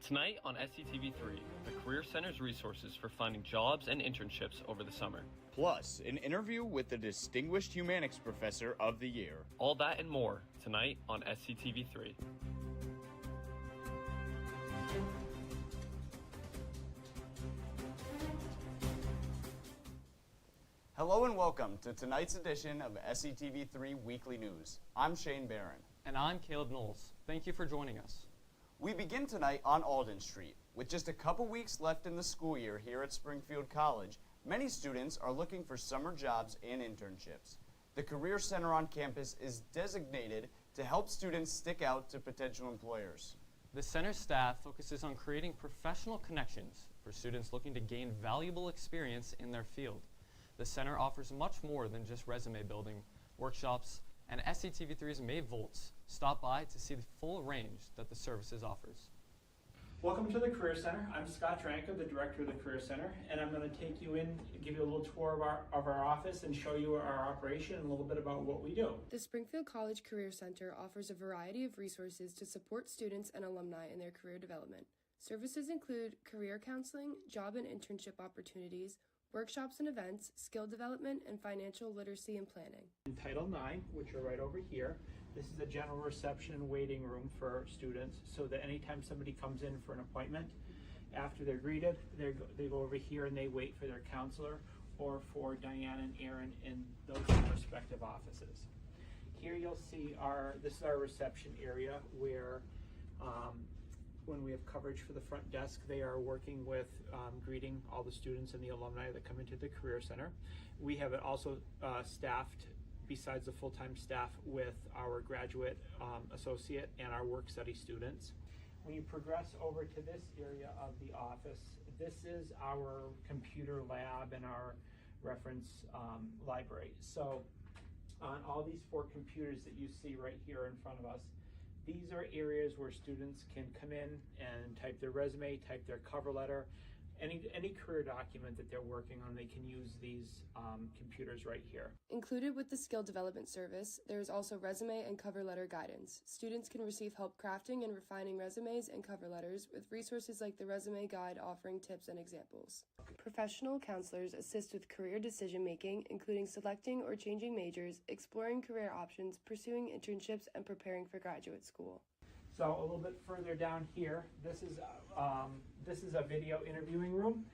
Tonight on SCTV3, the Career Center's resources for finding jobs and internships over the summer. Plus, an interview with the Distinguished Humanics Professor of the Year. All that and more tonight on SCTV3. Hello and welcome to tonight's edition of SCTV3 Weekly News. I'm Shane Barron. And I'm Caleb Knowles. Thank you for joining us. We begin tonight on Alden Street. With just a couple weeks left in the school year here at Springfield College, many students are looking for summer jobs and internships. The Career Center on campus is designated to help students stick out to potential employers. The center staff focuses on creating professional connections for students looking to gain valuable experience in their field. The center offers much more than just resume building, workshops, and SCTV3's May Volts. Stop by to see the full range that the services offers. Welcome to the Career Center. I'm Scott Dranka, the director of the Career Center, and I'm going to take you in, give you a little tour of our office and show you our operation and a little bit about what we do. The Springfield College Career Center offers a variety of resources to support students and alumni in their career development. Services include career counseling, job and internship opportunities, workshops and events, skill development, and financial literacy and planning. In Title IX, which are right over here, this is a general reception and waiting room for students so that anytime somebody comes in for an appointment, after they're greeted, they go over here and they wait for their counselor or for Diane and Aaron in those respective offices. Here you'll see this is our reception area where when we have coverage for the front desk, they are working with greeting all the students and the alumni that come into the Career Center. We have it also staffed, besides the full-time staff, with our graduate associate and our work study students. When you progress over to this area of the office, this is our computer lab and our reference library. So on all these 4 computers that you see right here in front of us, these are areas where students can come in and type their resume, type their cover letter, any career document that they're working on. They can use these computers right here. Included with the skill development service, there is also resume and cover letter guidance. Students can receive help crafting and refining resumes and cover letters with resources like the resume guide offering tips and examples. Professional counselors assist with career decision making, including selecting or changing majors, exploring career options, pursuing internships, and preparing for graduate school. So a little bit further down here, this is a video interviewing room,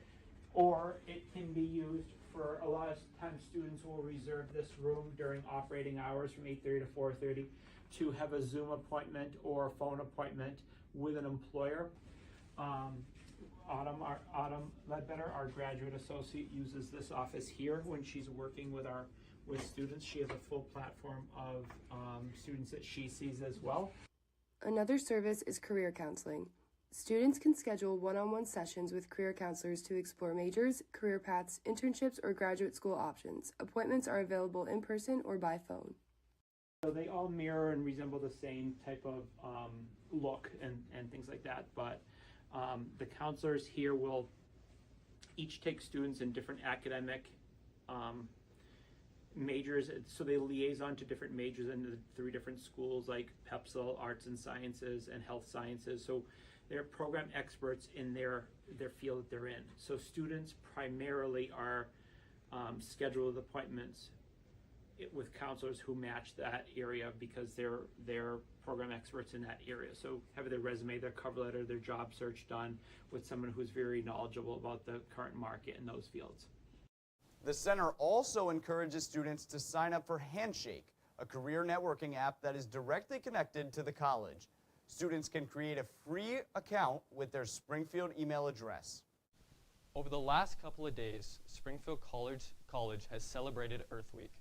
or it can be used for a lot of times students will reserve this room during operating hours from 8:30 to 4:30 to have a Zoom appointment or a phone appointment with an employer. Autumn Ledbetter, our graduate associate, uses this office here when she's working with students. She has a full platform of students that she sees as well. Another service is career counseling. Students can schedule one-on-one sessions with career counselors to explore majors, career paths, internships, or graduate school options. Appointments are available in person or by phone. So they all mirror and resemble the same type of look and things like that, but the counselors here will each take students in different academic majors, so they liaison to different majors in the 3 different schools like PEPSL, Arts and Sciences, and Health Sciences. So they're program experts in their field that they're in. So students primarily are scheduled appointments with counselors who match that area because they're program experts in that area. So have their resume, their cover letter, their job search done with someone who's very knowledgeable about the current market in those fields. The center also encourages students to sign up for Handshake, a career networking app that is directly connected to the college. Students can create a free account with their Springfield email address. Over the last couple of days, Springfield College has celebrated Earth Week.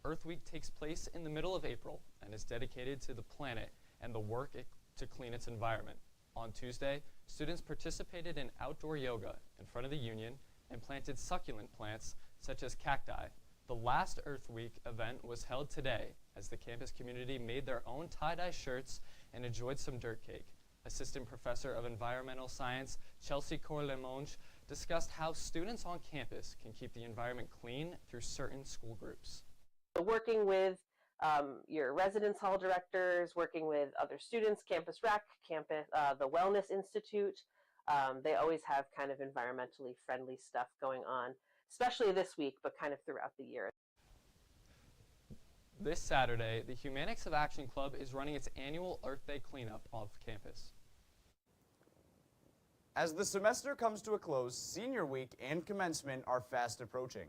Earth Week takes place in the middle of April and is dedicated to the planet and the work to clean its environment. On Tuesday, students participated in outdoor yoga in front of the Union and planted succulent plants such as cacti. The last Earth Week event was held today as the campus community made their own tie-dye shirts and enjoyed some dirt cake. Assistant Professor of Environmental Science Chelsea Corlemonge discussed how students on campus can keep the environment clean through certain school groups. Working with your residence hall directors, working with other students, Campus Rec, the Wellness Institute. They always have kind of environmentally friendly stuff going on, especially this week, but kind of throughout the year. This Saturday, the Humanics of Action Club is running its annual Earth Day cleanup off campus. As the semester comes to a close, Senior Week and commencement are fast approaching.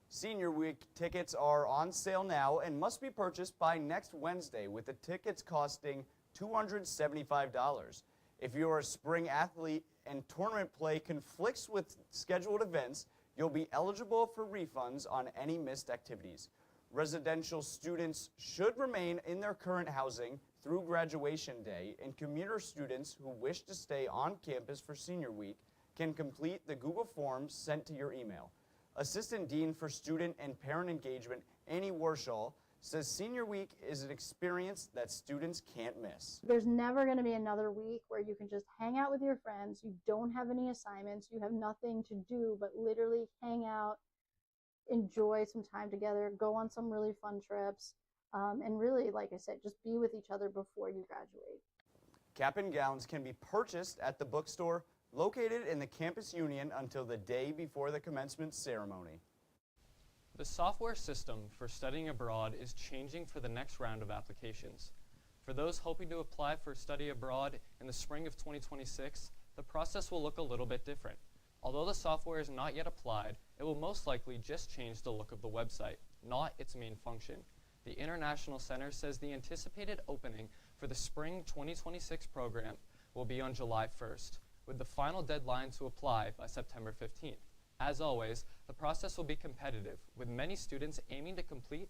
Senior Week tickets are on sale now and must be purchased by next Wednesday, with the tickets costing $275. If you're a spring athlete and tournament play conflicts with scheduled events, you'll be eligible for refunds on any missed activities. Residential students should remain in their current housing through graduation day, and commuter students who wish to stay on campus for Senior Week can complete the Google Forms sent to your email. Assistant Dean for Student and Parent Engagement, Annie Warshall, says Senior Week is an experience that students can't miss. There's never going to be another week where you can just hang out with your friends, you don't have any assignments, you have nothing to do but literally hang out, enjoy some time together, go on some really fun trips, and really, like I said, just be with each other before you graduate. Cap and gowns can be purchased at the bookstore located in the Campus Union until the day before the commencement ceremony. The software system for studying abroad is changing for the next round of applications. For those hoping to apply for study abroad in the spring of 2026, the process will look a little bit different. Although the software is not yet applied, it will most likely just change the look of the website, not its main function. The International Center says the anticipated opening for the spring 2026 program will be on July 1st, with the final deadline to apply by September 15th. As always, the process will be competitive, with many students aiming to complete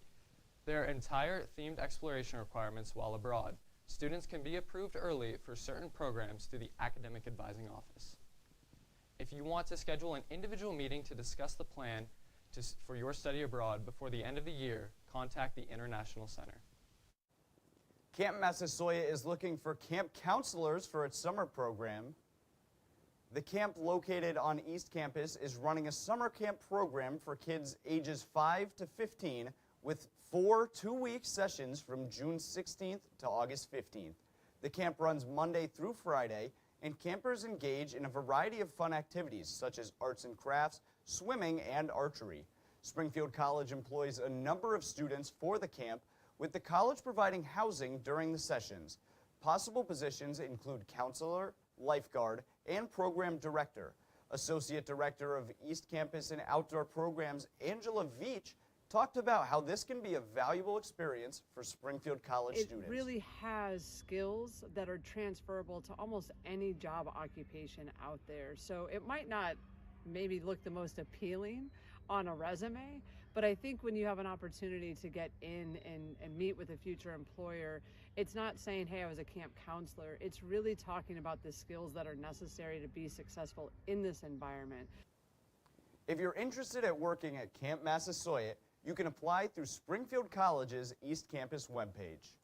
their entire themed exploration requirements while abroad. Students can be approved early for certain programs through the Academic Advising Office. If you want to schedule an individual meeting to discuss the plan for your study abroad before the end of the year, contact the International Center. Camp Massasoit is looking for camp counselors for its summer program. The camp located on East Campus is running a summer camp program for kids ages 5 to 15 with 4 two-week sessions from June 16th to August 15th. The camp runs Monday through Friday, and campers engage in a variety of fun activities such as arts and crafts, swimming, and archery. Springfield College employs a number of students for the camp, with the college providing housing during the sessions. Possible positions include counselor, lifeguard, and program director. Associate Director of East Campus and Outdoor Programs, Angela Veach, talked about how this can be a valuable experience for Springfield College students. It really has skills that are transferable to almost any job occupation out there. So it might not maybe look the most appealing on a resume, but I think when you have an opportunity to get in and meet with a future employer, it's not saying, hey, I was a camp counselor. It's really talking about the skills that are necessary to be successful in this environment. If you're interested at working at Camp Massasoit, you can apply through Springfield College's East Campus webpage.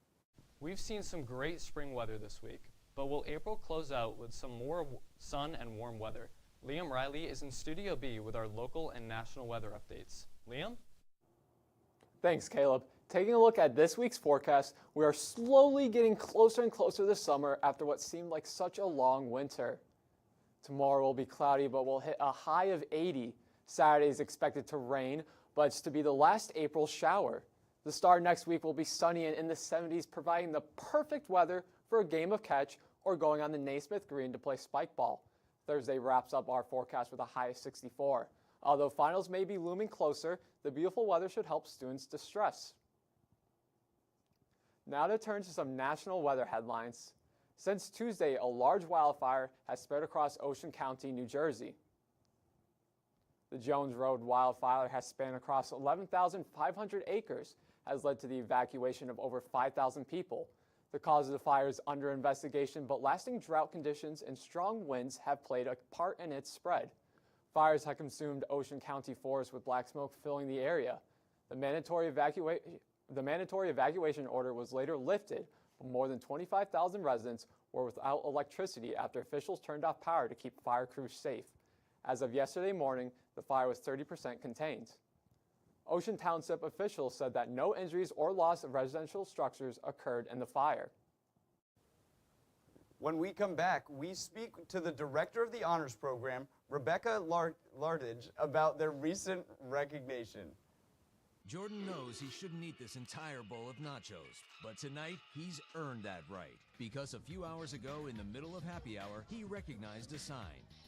We've seen some great spring weather this week, but will April close out with some more sun and warm weather? Liam Riley is in Studio B with our local and national weather updates. Liam? Thanks, Caleb. Taking a look at this week's forecast, we are slowly getting closer and closer to summer after what seemed like such a long winter. Tomorrow will be cloudy, but we'll hit a high of 80. Saturday is expected to rain, but it's to be the last April shower. The start next week will be sunny and in the 70s, providing the perfect weather for a game of catch or going on the Naismith Green to play spike ball. Thursday wraps up our forecast with a high of 64. Although finals may be looming closer, the beautiful weather should help students distress. Now to turn to some national weather headlines. Since Tuesday, a large wildfire has spread across Ocean County, New Jersey. The Jones Road wildfire has spanned across 11,500 acres, has led to the evacuation of over 5,000 people. The cause of the fire is under investigation, but lasting drought conditions and strong winds have played a part in its spread. Fires have consumed Ocean County forest with black smoke filling the area. The mandatory evacuation order was later lifted, but more than 25,000 residents were without electricity after officials turned off power to keep fire crews safe. As of yesterday morning, the fire was 30% contained. Ocean Township officials said that no injuries or loss of residential structures occurred in the fire. When we come back, we speak to the director of the honors program, Rebecca Lardage, about their recent recognition. Jordan knows he shouldn't eat this entire bowl of nachos, but tonight he's earned that right. Because a few hours ago, in the middle of happy hour, he recognized a sign.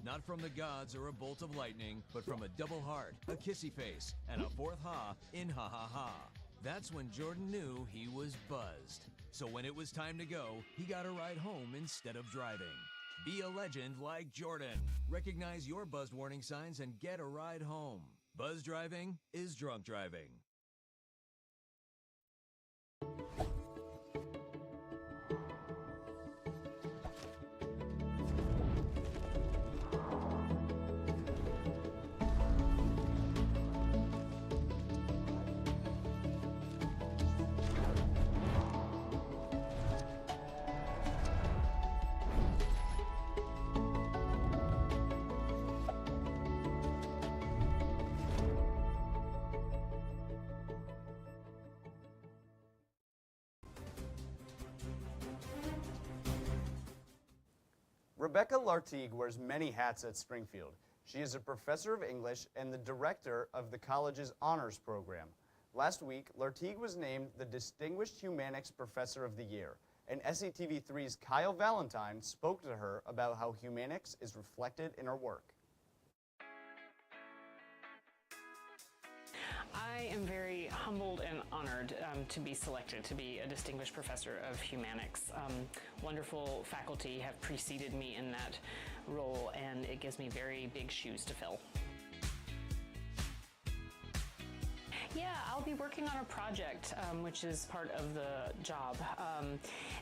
Not from the gods or a bolt of lightning, but from a double heart, a kissy face, and a fourth ha in ha ha ha. That's when Jordan knew he was buzzed. So when it was time to go, he got a ride home instead of driving. Be a legend like Jordan. Recognize your buzzed warning signs and get a ride home. Buzz driving is drunk driving. Rebecca Lartigue wears many hats at Springfield. She is a professor of English and the director of the college's honors program. Last week, Lartigue was named the Distinguished Humanics Professor of the Year, and SCTV3's Kyle Valentine spoke to her about how humanics is reflected in her work. I am very humbled and honored to be selected to be a distinguished professor of humanics. Wonderful faculty have preceded me in that role, and it gives me very big shoes to fill. Yeah, I'll be working on a project which is part of the job.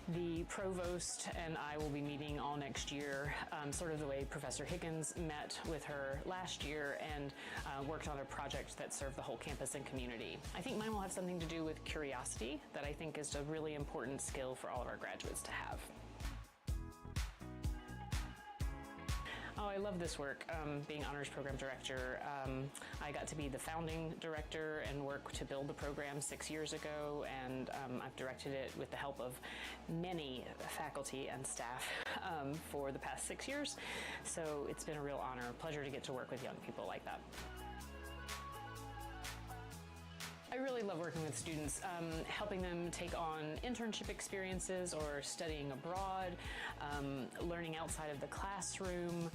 The provost and I will be meeting all next year, sort of the way Professor Higgins met with her last year and worked on a project that served the whole campus and community. I think mine will have something to do with curiosity that I think is a really important skill for all of our graduates to have. Oh, I love this work, being honors program director. I got to be the founding director and work to build the program 6 years ago, and I've directed it with the help of many faculty and staff for the past 6 years. So it's been a real honor, a pleasure to get to work with young people like that. I really love working with students, helping them take on internship experiences or studying abroad, learning outside of the classroom,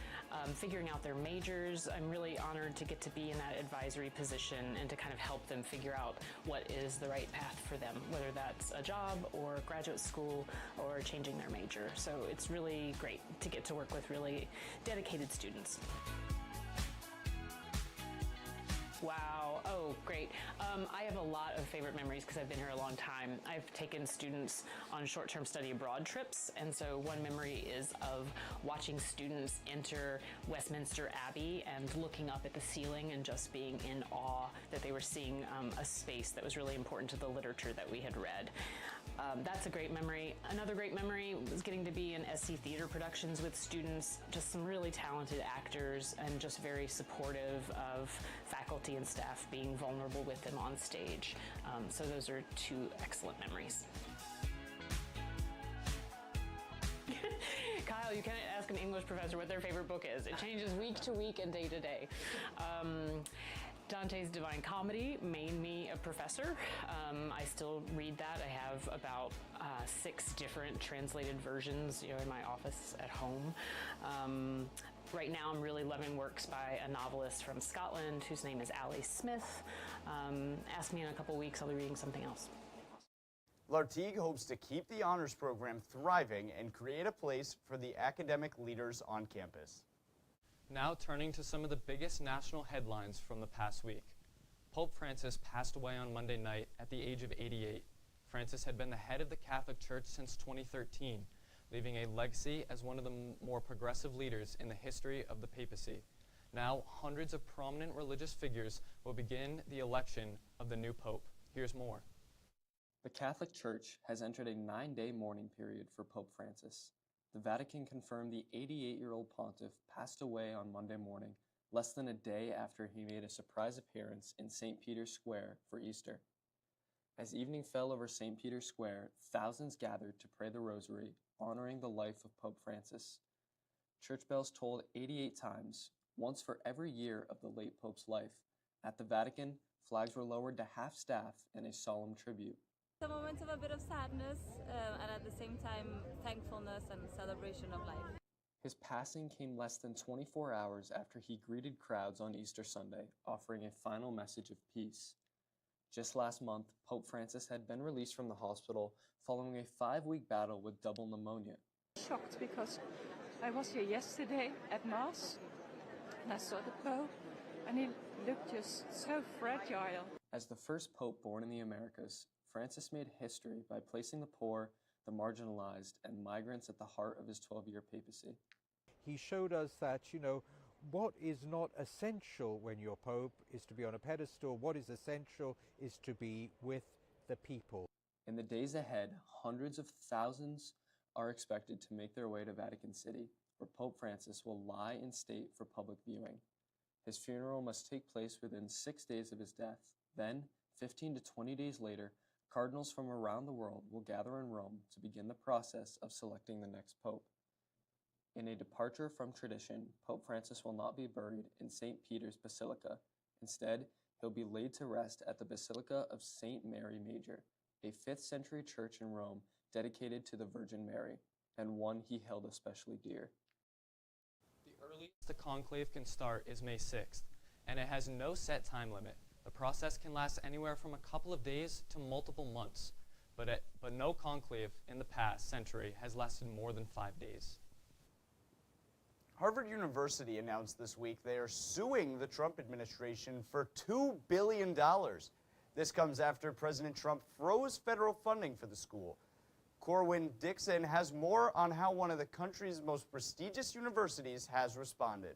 figuring out their majors. I'm really honored to get to be in that advisory position and to kind of help them figure out what is the right path for them, whether that's a job or graduate school or changing their major. So it's really great to get to work with really dedicated students. Wow. Oh, great. I have a lot of favorite memories because I've been here a long time. I've taken students on short-term study abroad trips, and so one memory is of watching students enter Westminster Abbey and looking up at the ceiling and just being in awe that they were seeing a space that was really important to the literature that we had read. That's a great memory. Another great memory was getting to be in SC theater productions with students, just some really talented actors and just very supportive of faculty and staff being vulnerable with them on stage. So those are two excellent memories. Kyle, you can't ask an English professor what their favorite book is. It changes week to week and day to day. Dante's Divine Comedy made me a professor. I still read that. I have about 6 different translated versions, in my office at home. Right now, I'm really loving works by a novelist from Scotland whose name is Ali Smith. Ask me in a couple weeks, I'll be reading something else. Lartigue hopes to keep the honors program thriving and create a place for the academic leaders on campus. Now turning to some of the biggest national headlines from the past week. Pope Francis passed away on Monday night at the age of 88. Francis had been the head of the Catholic Church since 2013, leaving a legacy as one of the more progressive leaders in the history of the papacy. Now, hundreds of prominent religious figures will begin the election of the new pope. Here's more. The Catholic Church has entered a 9-day mourning period for Pope Francis. The Vatican confirmed the 88-year-old pontiff passed away on Monday morning less than a day after he made a surprise appearance in St. Peter's Square for Easter. As evening fell over St. Peter's Square, thousands gathered to pray the Rosary, honoring the life of Pope Francis. Church bells tolled 88 times, once for every year of the late Pope's life. At the Vatican, flags were lowered to half-staff in a solemn tribute. It's a moment of a bit of sadness and at the same time thankfulness and celebration of life. His passing came less than 24 hours after he greeted crowds on Easter Sunday, offering a final message of peace. Just last month, Pope Francis had been released from the hospital following a 5-week battle with double pneumonia. Shocked because I was here yesterday at Mass and I saw the Pope and he looked just so fragile. As the first Pope born in the Americas, Francis made history by placing the poor, the marginalized, and migrants at the heart of his 12-year papacy. He showed us that, what is not essential when you're Pope is to be on a pedestal. What is essential is to be with the people. In the days ahead, hundreds of thousands are expected to make their way to Vatican City, where Pope Francis will lie in state for public viewing. His funeral must take place within 6 days of his death. Then, 15 to 20 days later, cardinals from around the world will gather in Rome to begin the process of selecting the next pope. In a departure from tradition, Pope Francis will not be buried in St. Peter's Basilica. Instead, he'll be laid to rest at the Basilica of St. Mary Major, a 5th century church in Rome dedicated to the Virgin Mary, and one he held especially dear. The earliest the conclave can start is May 6th, and it has no set time limit. The process can last anywhere from a couple of days to multiple months, but no conclave in the past century has lasted more than 5 days. Harvard University announced this week they are suing the Trump administration for $2 billion. This comes after President Trump froze federal funding for the school. Corwin Dixon has more on how one of the country's most prestigious universities has responded.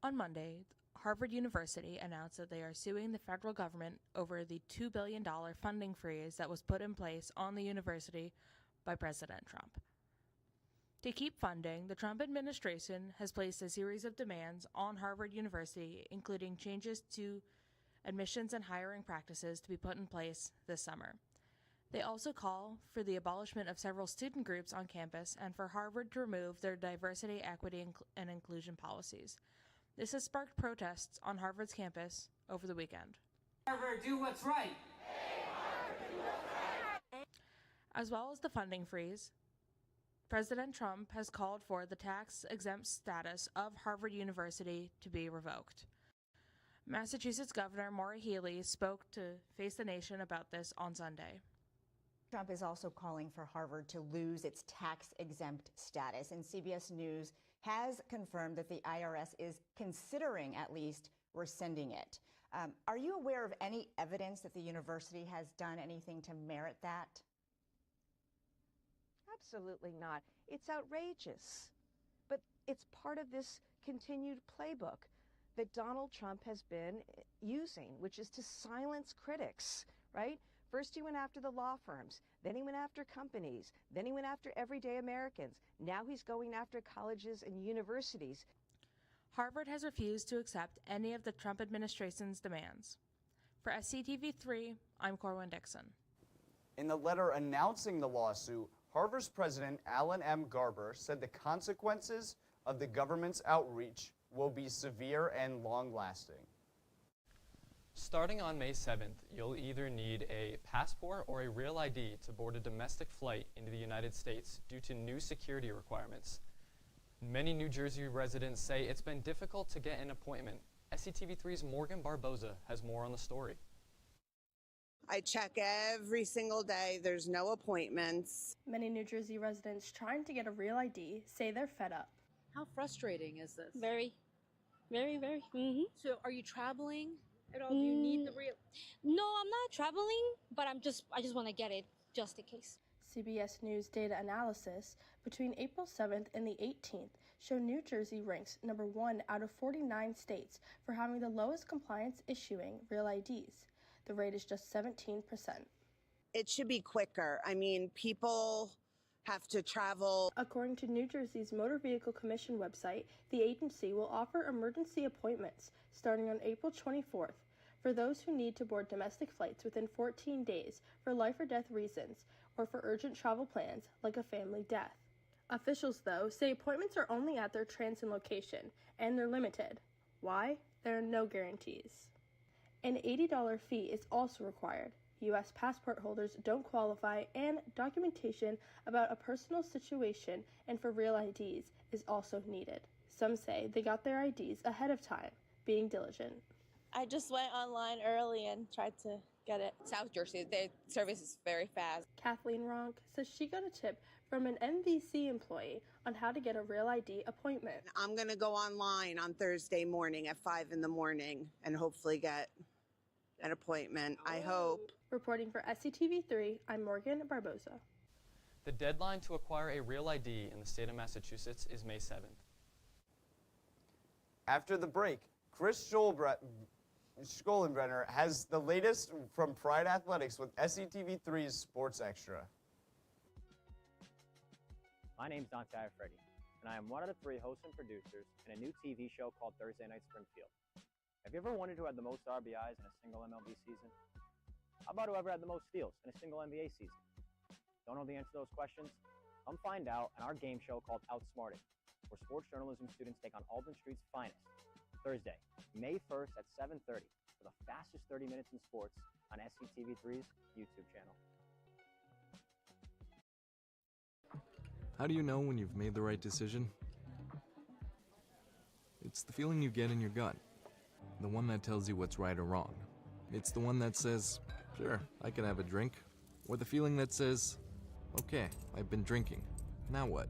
On Monday, Harvard University announced that they are suing the federal government over the $2 billion funding freeze that was put in place on the university by President Trump. To keep funding, the Trump administration has placed a series of demands on Harvard University, including changes to admissions and hiring practices to be put in place this summer. They also call for the abolishment of several student groups on campus and for Harvard to remove their diversity, equity, and inclusion policies. This has sparked protests on Harvard's campus over the weekend. Harvard, do what's right. As well as the funding freeze, President Trump has called for the tax-exempt status of Harvard University to be revoked. Massachusetts Governor Maura Healey spoke to Face the Nation about this on Sunday. Trump is also calling for Harvard to lose its tax-exempt status, and CBS News has confirmed that the IRS is considering at least rescinding it. Are you aware of any evidence that the university has done anything to merit that? Absolutely not. It's outrageous. But it's part of this continued playbook that Donald Trump has been using, which is to silence critics, right? First he went after the law firms, then he went after companies, then he went after everyday Americans. Now he's going after colleges and universities. Harvard has refused to accept any of the Trump administration's demands. For SCTV3, I'm Corwin Dixon. In the letter announcing the lawsuit, Harvard's president, Alan M. Garber, said the consequences of the government's outreach will be severe and long-lasting. Starting on May 7th, you'll either need a passport or a real ID to board a domestic flight into the United States due to new security requirements. Many New Jersey residents say it's been difficult to get an appointment. SCTV3's Morgan Barboza has more on the story. I check every single day. There's no appointments. Many New Jersey residents trying to get a real ID say they're fed up. How frustrating is this? Very. Mm-hmm. So are you traveling at all? Do you need the real? No, I'm not traveling, but I just want to get it just in case. CBS News data analysis between April 7th and the 18th show New Jersey ranks number 1 out of 49 states for having the lowest compliance issuing real IDs. The rate is just 17%. It should be quicker. I mean, people have to travel. According to New Jersey's Motor Vehicle Commission website, the agency will offer emergency appointments starting on April 24th for those who need to board domestic flights within 14 days for life or death reasons or for urgent travel plans like a family death. Officials, though, say appointments are only at their Transon location, and they're limited. Why? There are no guarantees. An $80 fee is also required. U.S. passport holders don't qualify, and documentation about a personal situation and for real IDs is also needed. Some say they got their IDs ahead of time, being diligent. I just went online early and tried to get it. South Jersey, their service is very fast. Kathleen Ronk says she got a tip from an MVC employee on how to get a real ID appointment. I'm going to go online on Thursday morning at 5 in the morning and hopefully get an appointment, I hope. Reporting for SCTV3, I'm Morgan Barbosa. The deadline to acquire a real ID in the state of Massachusetts is May 7th. After the break, Chris Scholenbrenner has the latest from Pride Athletics with SCTV3's Sports Extra. My name's Dante Iafredi, and I am one of the 3 hosts and producers in a new TV show called Thursday Night Springfield. Have you ever wondered who had the most RBIs in a single MLB season? How about whoever had the most steals in a single NBA season? Don't know the answer to those questions? Come find out in our game show called Outsmarted, where sports journalism students take on Alden Street's finest. Thursday, May 1st at 7:30 for the fastest 30 minutes in sports on SCTV3's YouTube channel. How do you know when you've made the right decision? It's the feeling you get in your gut. The one that tells you what's right or wrong. It's the one that says, sure, I can have a drink. Or the feeling that says, okay, I've been drinking. Now what?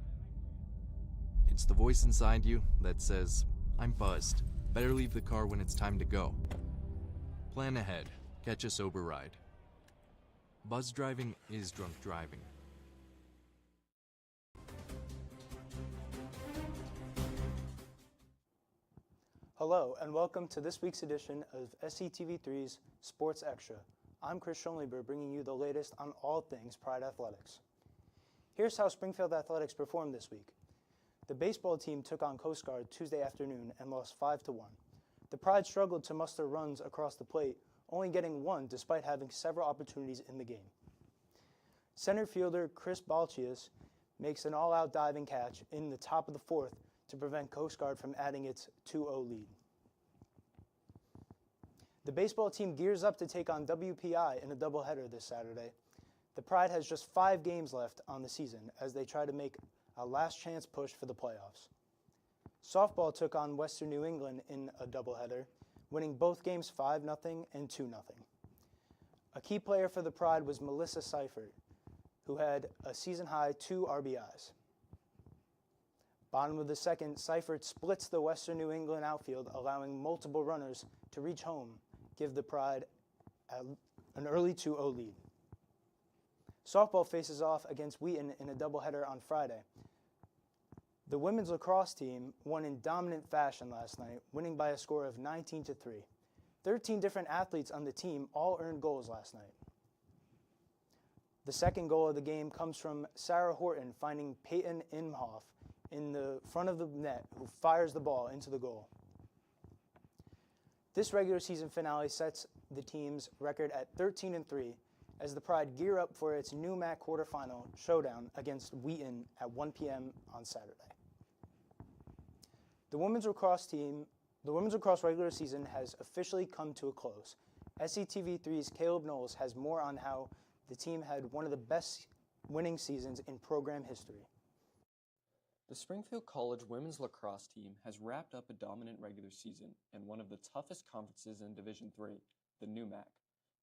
It's the voice inside you that says, I'm buzzed. Better leave the car when it's time to go. Plan ahead. Catch a sober ride. Buzz driving is drunk driving. Hello, and welcome to this week's edition of SCTV3's Sports Extra. I'm Chris Schoenleber, bringing you the latest on all things Pride Athletics. Here's how Springfield Athletics performed this week. The baseball team took on Coast Guard Tuesday afternoon and lost 5-1. The Pride struggled to muster runs across the plate, only getting 1 despite having several opportunities in the game. Center fielder Chris Balchius makes an all-out diving catch in the top of the 4th to prevent Coast Guard from adding its 2-0 lead. The baseball team gears up to take on WPI in a doubleheader this Saturday. The Pride has just 5 games left on the season as they try to make a last-chance push for the playoffs. Softball took on Western New England in a doubleheader, winning both games 5-0 and 2-0. A key player for the Pride was Melissa Seifert, who had a season-high 2 RBIs. Bottom of the 2nd, Seifert splits the Western New England outfield, allowing multiple runners to reach home, give the Pride an early 2-0 lead. Softball faces off against Wheaton in a doubleheader on Friday. The women's lacrosse team won in dominant fashion last night, winning by a score of 19-3. 13 different athletes on the team all earned goals last night. The second goal of the game comes from Sarah Horton finding Peyton Imhoff in the front of the net, who fires the ball into the goal. This regular season finale sets the team's record at 13-3 as the Pride gear up for its new MAC quarterfinal showdown against Wheaton at 1 p.m. on Saturday. The women's lacrosse regular season has officially come to a close. SCTV3's Caleb Knowles has more on how the team had one of the best winning seasons in program history. The Springfield College women's lacrosse team has wrapped up a dominant regular season in one of the toughest conferences in Division III, the NEWMAC.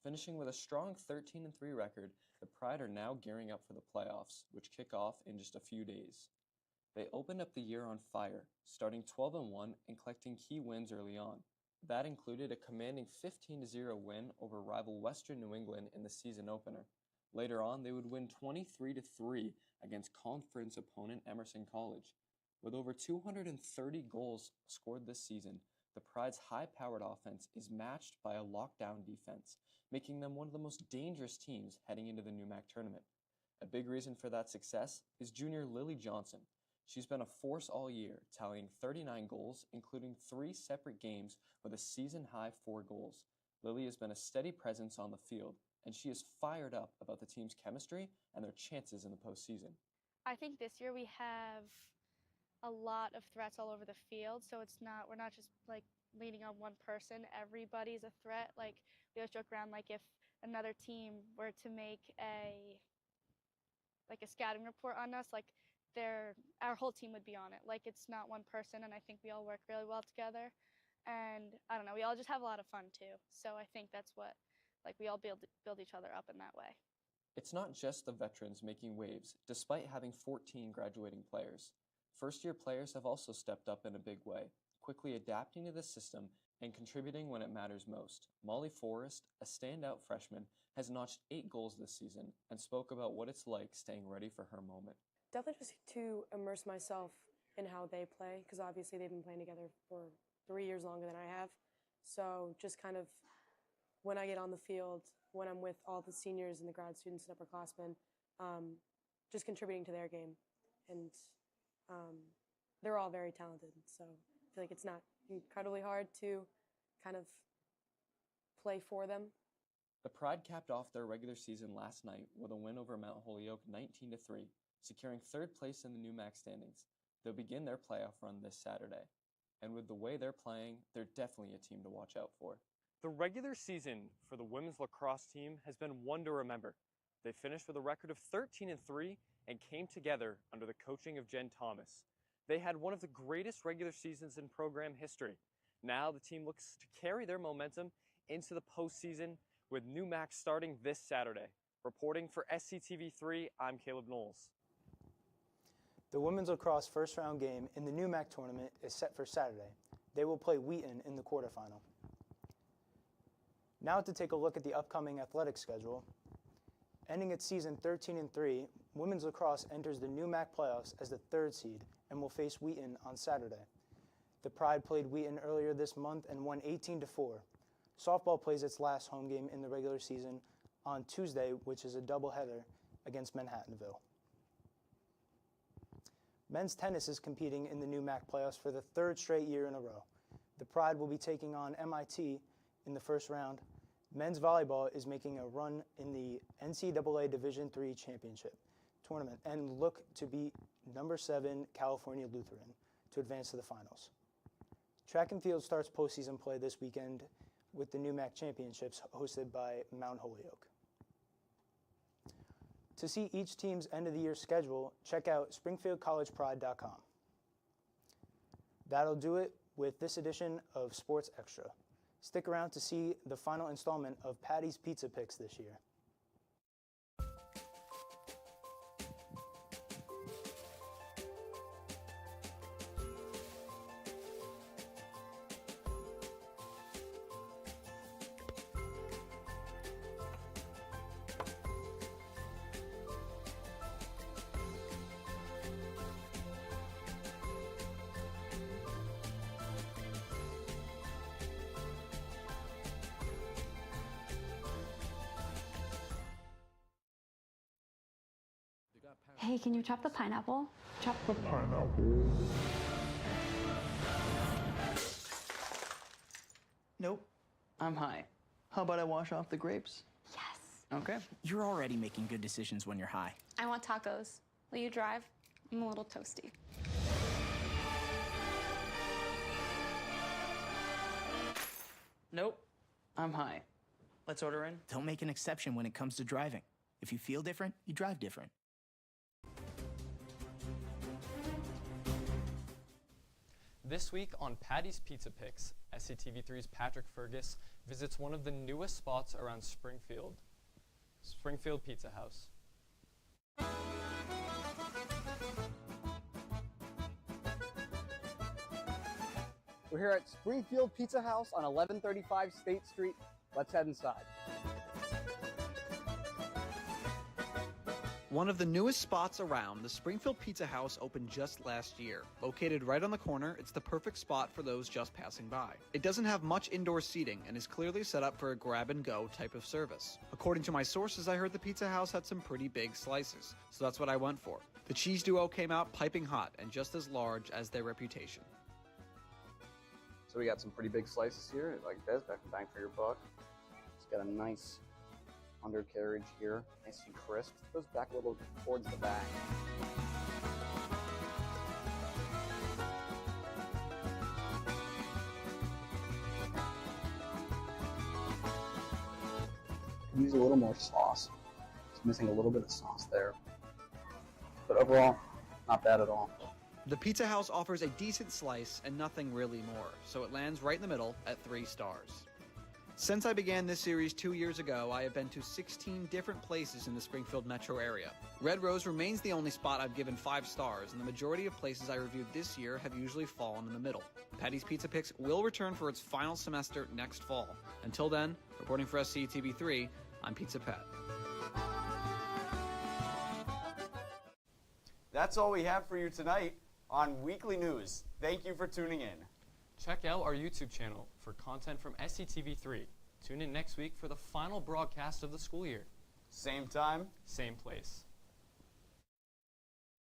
Finishing with a strong 13-3 record, the Pride are now gearing up for the playoffs, which kick off in just a few days. They opened up the year on fire, starting 12-1 and collecting key wins early on. That included a commanding 15-0 win over rival Western New England in the season opener. Later on, they would win 23-3 against conference opponent Emerson College. With over 230 goals scored this season, the Pride's high-powered offense is matched by a lockdown defense, making them one of the most dangerous teams heading into the NEWMAC tournament. A big reason for that success is junior Lily Johnson. She's been a force all year, tallying 39 goals, including 3 separate games with a season-high 4 goals. Lily has been a steady presence on the field, and she is fired up about the team's chemistry and their chances in the postseason. I think this year we have a lot of threats all over the field, so we're not just like leaning on one person. Everybody's a threat. Like we always joke around, like if another team were to make a scouting report on us, like our whole team would be on it. Like it's not one person, and I think we all work really well together. And I don't know, we all just have a lot of fun too. So I think that's what, like we all build each other up in that way. It's not just the veterans making waves, despite having 14 graduating players. First-year players have also stepped up in a big way, quickly adapting to the system and contributing when it matters most. Molly Forrest, a standout freshman, has notched 8 goals this season and spoke about what it's like staying ready for her moment. Definitely just to immerse myself in how they play, because obviously they've been playing together for 3 years longer than I have. So just kind of when I get on the field, when I'm with all the seniors and the grad students and upperclassmen, just contributing to their game. And they're all very talented, so I feel like it's not incredibly hard to kind of play for them. The Pride capped off their regular season last night with a win over Mount Holyoke 19-3, securing 3rd place in the NUMAC standings. They'll begin their playoff run this Saturday. And with the way they're playing, they're definitely a team to watch out for. The regular season for the women's lacrosse team has been one to remember. They finished with a record of 13-3 and came together under the coaching of Jen Thomas. They had one of the greatest regular seasons in program history. Now the team looks to carry their momentum into the postseason with NUMAC starting this Saturday. Reporting for SCTV3, I'm Caleb Knowles. The women's lacrosse first-round game in the NUMAC tournament is set for Saturday. They will play Wheaton in the quarterfinal. Now to take a look at the upcoming athletic schedule. Ending its season 13-3, women's lacrosse enters the NUMAC playoffs as the 3rd seed and will face Wheaton on Saturday. The Pride played Wheaton earlier this month and won 18-4. Softball plays its last home game in the regular season on Tuesday, which is a doubleheader against Manhattanville. Men's tennis is competing in the NUMAC playoffs for the 3rd straight year in a row. The Pride will be taking on MIT in the first round. Men's volleyball is making a run in the NCAA Division III championship tournament and look to beat number 7 California Lutheran to advance to the finals. Track and field starts postseason play this weekend with the NUMAC championships hosted by Mount Holyoke. To see each team's end-of-the-year schedule, check out springfieldcollegepride.com. That'll do it with this edition of Sports Extra. Stick around to see the final installment of Patty's Pizza Picks this year. Hey, can you chop the pineapple? Chop the pineapple. Nope, I'm high. How about I wash off the grapes? Yes. Okay. You're already making good decisions when you're high. I want tacos. Will you drive? I'm a little toasty. Nope, I'm high. Let's order in. Don't make an exception when it comes to driving. If you feel different, you drive different. This week on Patty's Pizza Picks, SCTV3's Patrick Fergus visits one of the newest spots around Springfield, Springfield Pizza House. We're here at Springfield Pizza House on 1135 State Street. Let's head inside. One of the newest spots around, the Springfield Pizza House opened just last year. Located right on the corner, it's the perfect spot for those just passing by. It doesn't have much indoor seating and is clearly set up for a grab-and-go type of service. According to my sources, I heard the Pizza House had some pretty big slices, so that's what I went for. The cheese duo came out piping hot and just as large as their reputation. So we got some pretty big slices here, like this, bang for your buck. It's got a nice undercarriage here, nice and crisp. It goes back a little towards the back. Use a little more sauce. It's missing a little bit of sauce there. But overall, not bad at all. The Pizza House offers a decent slice and nothing really more, so it lands right in the middle at 3 stars. Since I began this series 2 years ago, I have been to 16 different places in the Springfield metro area. Red Rose remains the only spot I've given 5 stars, and the majority of places I reviewed this year have usually fallen in the middle. Patty's Pizza Picks will return for its final semester next fall. Until then, reporting for SCTV3, I'm Pizza Pat. That's all we have for you tonight on Weekly News. Thank you for tuning in. Check out our YouTube channel for content from SCTV3. Tune in next week for the final broadcast of the school year. Same time, same place.